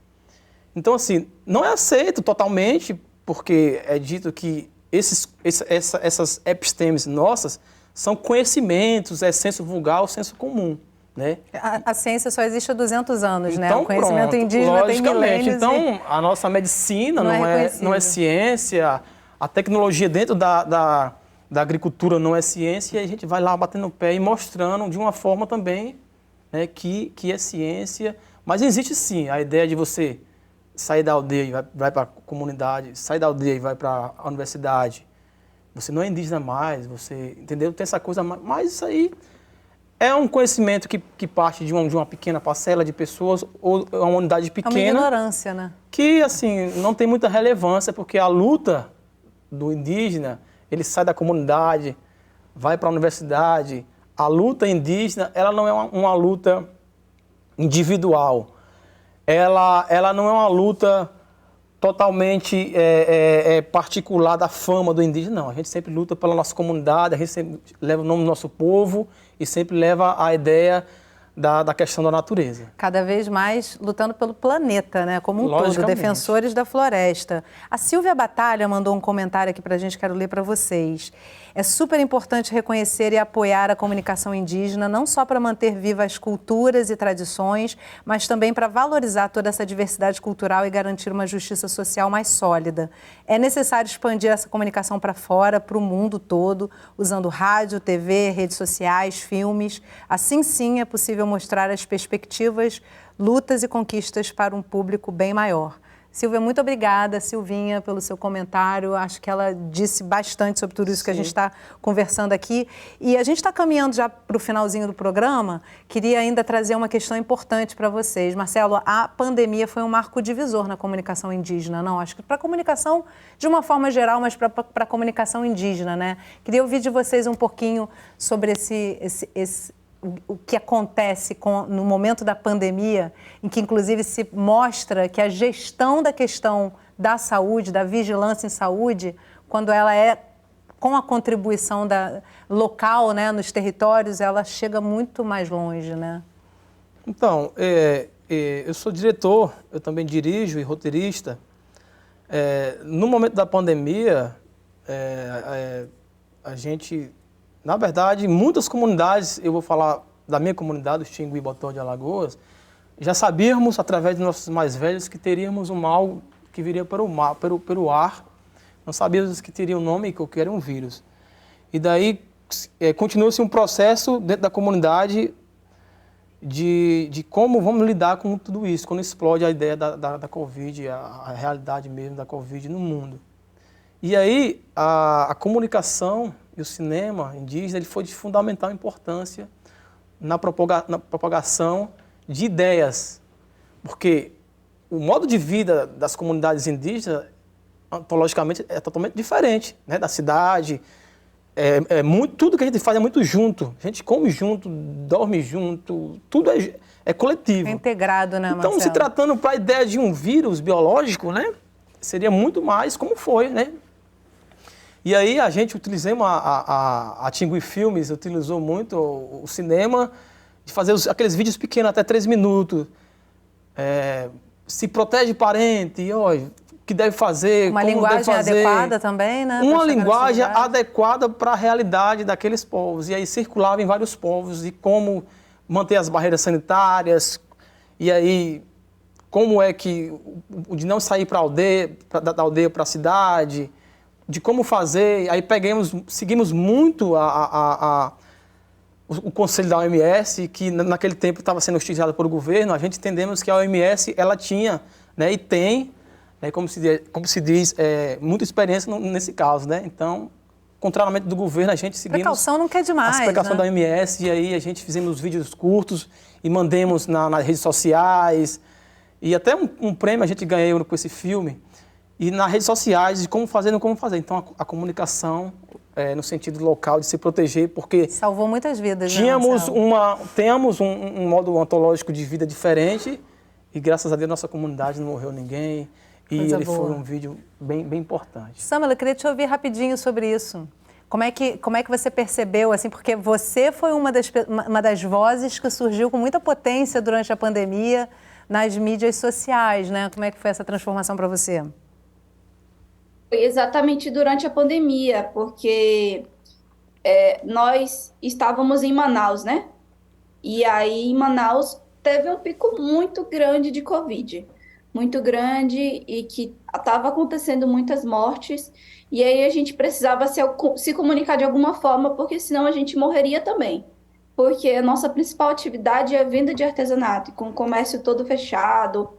Então, assim, não é aceito totalmente, porque é dito que essas epistemes nossas são conhecimentos, é senso vulgar ou senso comum, né? A ciência só existe há 200 anos, né? Então, O conhecimento pronto, indígena tem milênios. Então, a nossa medicina não é ciência, a tecnologia dentro da agricultura não é ciência, e a gente vai lá batendo o pé e mostrando de uma forma também, né, que é ciência. Mas existe sim a ideia de você sair da aldeia e vai para a comunidade, sair da aldeia e vai para a universidade. Você não é indígena mais, você, entendeu? Tem essa coisa, mas isso aí é um conhecimento que parte de uma pequena parcela de pessoas ou uma unidade pequena. É uma ignorância, né? Que, assim, não tem muita relevância, porque a luta do indígena, ele sai da comunidade, vai para a universidade. A luta indígena, ela não é uma luta individual. Ela não é uma luta totalmente particular da fama do indígena, não. A gente sempre luta pela nossa comunidade, a gente sempre leva o nome do nosso povo e sempre leva a ideia da questão da natureza. Cada vez mais lutando pelo planeta, né? Como um todo, defensores da floresta. A Silvia Batalha mandou um comentário aqui para a gente, quero ler para vocês. É super importante reconhecer e apoiar a comunicação indígena, não só para manter vivas as culturas e tradições, mas também para valorizar toda essa diversidade cultural e garantir uma justiça social mais sólida. É necessário expandir essa comunicação para fora, para o mundo todo, usando rádio, TV, redes sociais, filmes. Assim sim é possível mostrar as perspectivas, lutas e conquistas para um público bem maior. Silvia, muito obrigada, Silvinha, pelo seu comentário. Acho que ela disse bastante sobre tudo isso que a gente está conversando aqui. E a gente está caminhando já para o finalzinho do programa. Queria ainda trazer uma questão importante para vocês. Marcelo, a pandemia foi um marco divisor na comunicação indígena, não? Acho que para a comunicação de uma forma geral, mas para a comunicação indígena, né? Queria ouvir de vocês um pouquinho sobre o que acontece no momento da pandemia, em que inclusive se mostra que a gestão da questão da saúde, da vigilância em saúde, quando ela é com a contribuição local, né, nos territórios, ela chega muito mais longe, né? Então, eu sou diretor, eu também dirijo e roteirista. No momento da pandemia, a gente, na verdade, muitas comunidades, eu vou falar da minha comunidade, os Tingui e Botão de Alagoas, já sabíamos, através dos nossos mais velhos, que teríamos um mal que viria pelo ar. Não sabíamos que teria um nome, que era um vírus. E daí continua-se um processo dentro da comunidade de como vamos lidar com tudo isso, quando explode a ideia da Covid, a realidade mesmo da Covid no mundo. E aí a comunicação e o cinema indígena ele foi de fundamental importância na propagação de ideias, porque o modo de vida das comunidades indígenas, antologicamente, é totalmente diferente, né, da cidade. Tudo que a gente faz é muito junto. A gente come junto, dorme junto, tudo é coletivo. É integrado, né, Marcelo? Então, se tratando para a ideia de um vírus biológico, né, seria muito mais como foi, né? E aí a gente utilizamos, a Tingui Filmes utilizou muito o cinema de fazer aqueles vídeos pequenos, até 3 minutos. Se protege parente, olha, o que deve fazer, uma como linguagem deve fazer. adequada também, né? Uma linguagem adequada para a realidade daqueles povos. E aí circulava em vários povos e como manter as barreiras sanitárias. E aí, como é que, de não sair para a aldeia, da aldeia para a cidade, de como fazer. Aí seguimos muito o conselho da OMS, que naquele tempo estava sendo hostilizado pelo governo. A gente entendemos que a OMS ela tinha, né, e tem, como se diz, muita experiência nesse caso, né? Então, contrariamente do governo, a gente seguimos... Precaução não quer demais, as precauções, né, da OMS, e aí a gente fizemos vídeos curtos e mandemos nas redes sociais, e até um prêmio a gente ganhou com esse filme, e nas redes sociais, de como fazer e não como fazer. Então, a comunicação, no sentido local, de se proteger, porque... Salvou muitas vidas, tínhamos, né, temos um modo ontológico de vida diferente, e graças a Deus nossa comunidade não morreu ninguém. E ele foi um vídeo bem importante. Samuel, eu queria te ouvir rapidinho sobre isso. Como é que você percebeu, assim, porque você foi uma das vozes que surgiu com muita potência durante a pandemia nas mídias sociais, né? Como é que foi essa transformação para você? Foi exatamente durante a pandemia, porque nós estávamos em Manaus, né? E aí em Manaus teve um pico muito grande de Covid. Muito grande e que estava acontecendo muitas mortes, e aí a gente precisava se comunicar de alguma forma, porque senão a gente morreria também. Porque a nossa principal atividade é a venda de artesanato, com o comércio todo fechado,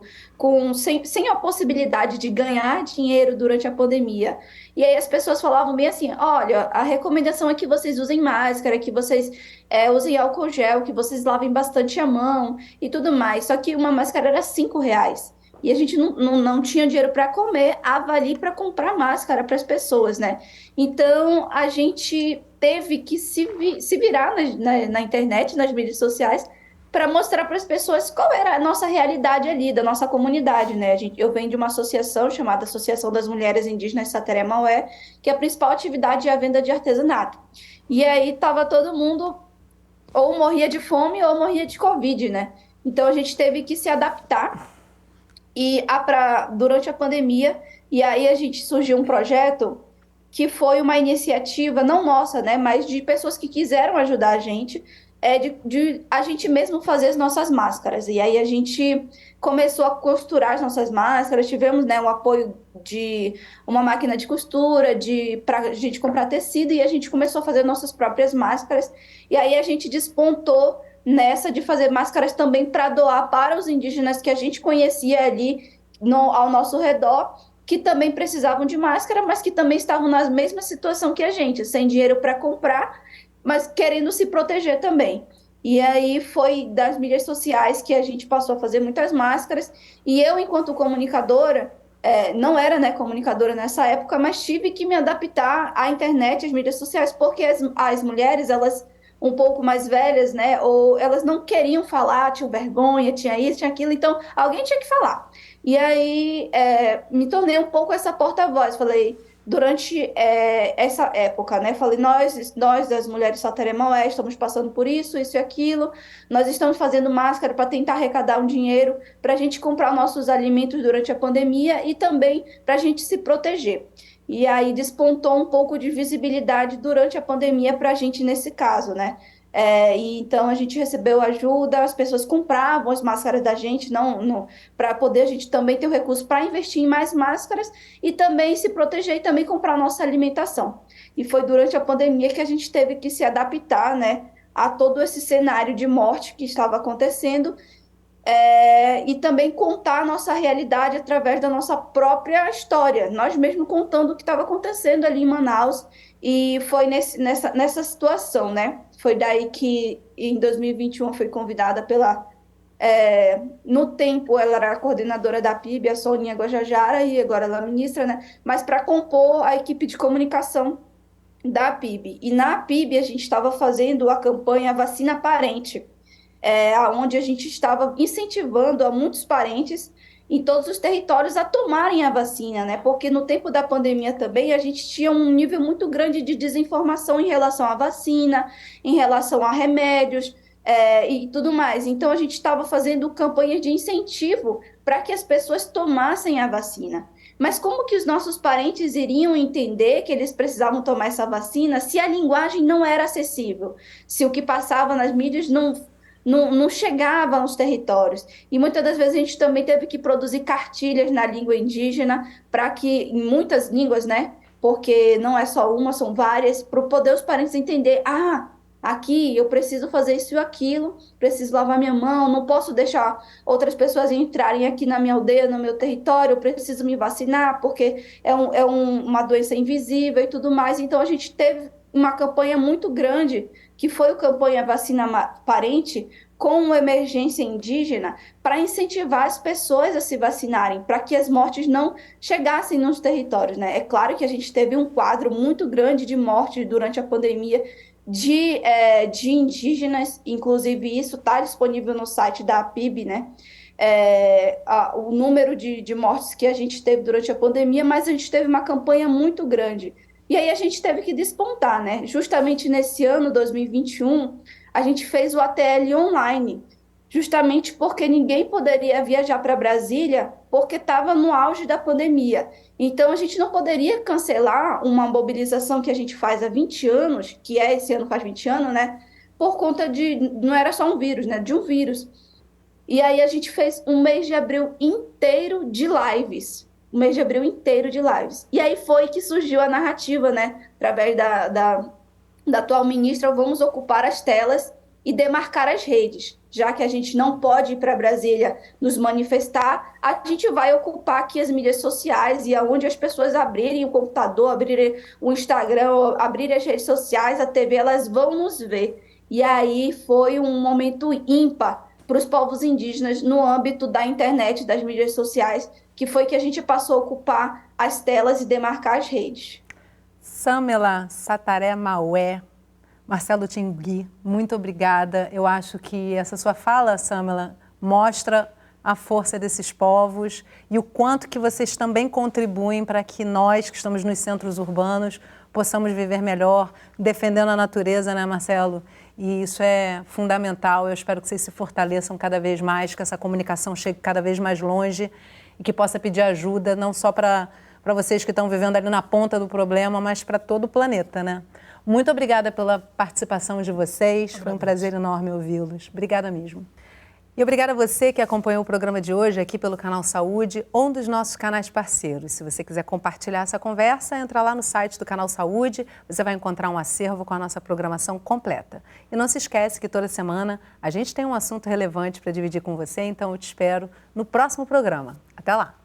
sem a possibilidade de ganhar dinheiro durante a pandemia. E aí as pessoas falavam bem assim, olha, a recomendação é que vocês usem máscara, que vocês usem álcool gel, que vocês lavem bastante a mão e tudo mais. Só que uma máscara era R$5. E a gente não tinha dinheiro para comer, avalie para comprar máscara para as pessoas, né? Então, a gente teve que se virar na internet, nas mídias sociais, para mostrar para as pessoas qual era a nossa realidade ali, da nossa comunidade, né? Eu venho de uma associação chamada Associação das Mulheres Indígenas Sateré-Maué, que a principal atividade é a venda de artesanato. E aí estava todo mundo ou morria de fome ou morria de Covid, né? Então, a gente teve que se adaptar durante a pandemia, e aí a gente surgiu um projeto que foi uma iniciativa, não nossa, né, mas de pessoas que quiseram ajudar a gente, de a gente mesmo fazer as nossas máscaras. E aí a gente começou a costurar as nossas máscaras, tivemos, né, o apoio de uma máquina de costura, para a gente comprar tecido, e a gente começou a fazer nossas próprias máscaras, e aí a gente despontou nessa de fazer máscaras também para doar para os indígenas que a gente conhecia ali ao nosso redor, que também precisavam de máscara, mas que também estavam na mesma situação que a gente, sem dinheiro para comprar, mas querendo se proteger também. E aí foi das mídias sociais que a gente passou a fazer muitas máscaras, e eu, enquanto comunicadora, não era, né, comunicadora nessa época, mas tive que me adaptar à internet, às mídias sociais, porque as mulheres, elas um pouco mais velhas, né? Ou elas não queriam falar, tinham vergonha, tinha isso, tinha aquilo, então alguém tinha que falar. E aí me tornei um pouco essa porta-voz. Falei, durante essa época, né? Falei, nós das mulheres Sateré-Maué estamos passando por isso e aquilo. Nós estamos fazendo máscara para tentar arrecadar um dinheiro para a gente comprar nossos alimentos durante a pandemia e também para a gente se proteger. E aí despontou um pouco de visibilidade durante a pandemia para a gente nesse caso, né? E então a gente recebeu ajuda, as pessoas compravam as máscaras da gente, não para poder a gente também ter o recurso para investir em mais máscaras e também se proteger e também comprar a nossa alimentação. E foi durante a pandemia que a gente teve que se adaptar, né, a todo esse cenário de morte que estava acontecendo, e também contar a nossa realidade através da nossa própria história, nós mesmos contando o que estava acontecendo ali em Manaus, e foi nessa situação, né? Foi daí que em 2021 fui convidada no tempo ela era a coordenadora da PIB, a Soninha Guajajara, e agora ela é ministra, né? Mas para compor a equipe de comunicação da PIB. E na PIB a gente estava fazendo a campanha Vacina Parente, onde a gente estava incentivando a muitos parentes em todos os territórios a tomarem a vacina, né? Porque no tempo da pandemia também a gente tinha um nível muito grande de desinformação em relação à vacina, em relação a remédios, e tudo mais. Então a gente estava fazendo campanha de incentivo para que as pessoas tomassem a vacina. Mas como que os nossos parentes iriam entender que eles precisavam tomar essa vacina se a linguagem não era acessível? Se o que passava nas mídias não chegava aos territórios. E muitas das vezes a gente também teve que produzir cartilhas na língua indígena, para que, em muitas línguas, né? Porque não é só uma, são várias, para poder os parentes entender, aqui eu preciso fazer isso e aquilo, preciso lavar minha mão, não posso deixar outras pessoas entrarem aqui na minha aldeia, no meu território, eu preciso me vacinar, porque uma doença invisível e tudo mais. Então a gente teve uma campanha muito grande, que foi a campanha Vacina Parente, com uma emergência indígena, para incentivar as pessoas a se vacinarem, para que as mortes não chegassem nos territórios, né? É claro que a gente teve um quadro muito grande de mortes durante a pandemia de indígenas, inclusive isso está disponível no site da PIB, né? O número de mortes que a gente teve durante a pandemia, mas a gente teve uma campanha muito grande. E aí a gente teve que despontar, né? Justamente nesse ano, 2021, a gente fez o ATL online, justamente porque ninguém poderia viajar para Brasília porque estava no auge da pandemia. Então a gente não poderia cancelar uma mobilização que a gente faz há 20 anos, que esse ano faz 20 anos, né? Por conta não era só um vírus, né? De um vírus. E aí a gente fez um mês de abril inteiro de lives. Um mês de abril inteiro de lives. E aí foi que surgiu a narrativa, né? Através da atual ministra, vamos ocupar as telas e demarcar as redes. Já que a gente não pode ir para Brasília nos manifestar, a gente vai ocupar aqui as mídias sociais, e aonde as pessoas abrirem o computador, abrirem o Instagram, abrirem as redes sociais, a TV, elas vão nos ver. E aí foi um momento ímpar para os povos indígenas no âmbito da internet, das mídias sociais, que foi que a gente passou a ocupar as telas e demarcar as redes. Samela Sateré-Maué, Marcelo Tinguy, muito obrigada. Eu acho que essa sua fala, Samela, mostra a força desses povos e o quanto que vocês também contribuem para que nós, que estamos nos centros urbanos, possamos viver melhor, defendendo a natureza, né, Marcelo? E isso é fundamental. Eu espero que vocês se fortaleçam cada vez mais, que essa comunicação chegue cada vez mais longe e que possa pedir ajuda, não só para vocês que estão vivendo ali na ponta do problema, mas para todo o planeta, né? Muito obrigada pela participação de vocês. Foi um prazer enorme ouvi-los. Obrigada mesmo. E obrigada a você que acompanhou o programa de hoje aqui pelo Canal Saúde, um dos nossos canais parceiros. Se você quiser compartilhar essa conversa, entra lá no site do Canal Saúde, você vai encontrar um acervo com a nossa programação completa. E não se esquece que toda semana a gente tem um assunto relevante para dividir com você, então eu te espero no próximo programa. Até lá!